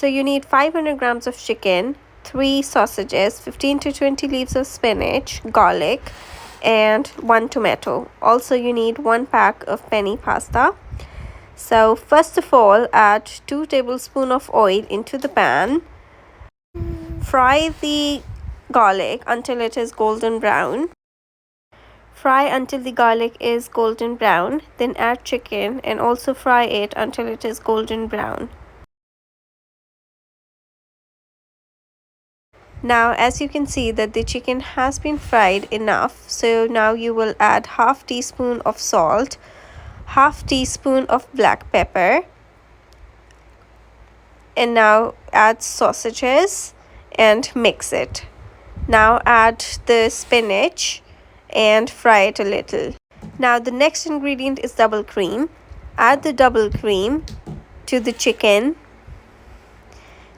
So you need 500 grams of chicken, 3 sausages, 15 to 20 leaves of spinach, garlic, and 1 tomato. Also, you need 1 pack of penne pasta. So first of all, add 2 tablespoons of oil into the pan. Fry the garlic until it is golden brown. Fry until the garlic is golden brown. Then add chicken and also fry it until it is golden brown. Now, as you can see that the chicken has been fried enough, so now you will add half teaspoon of salt, half teaspoon of black pepper, and now add sausages and mix it. Now add the spinach and fry it a little. Now the next ingredient is double cream. Add the double cream to the chicken.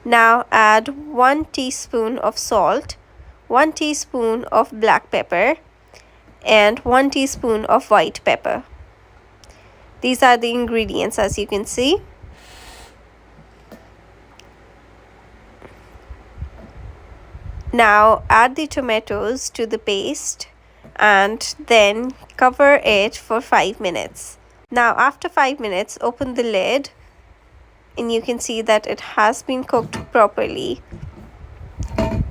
Now add 1 teaspoon of salt, 1 teaspoon of black pepper, and 1 teaspoon of white pepper. These are the ingredients, as you can see. Now add the tomatoes to the paste and then cover it for 5 minutes. Now after 5 minutes, open the lid and you can see that it has been cooked properly.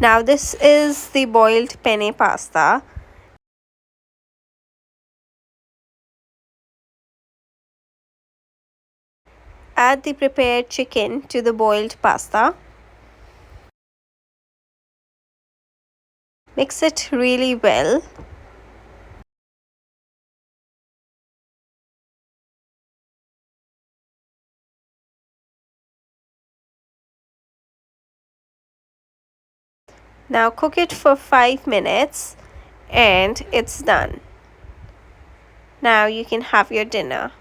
Now this is the boiled penne pasta. Add the prepared chicken to the boiled pasta. Mix it really well. Now cook it for 5 minutes and it's done. Now you can have your dinner.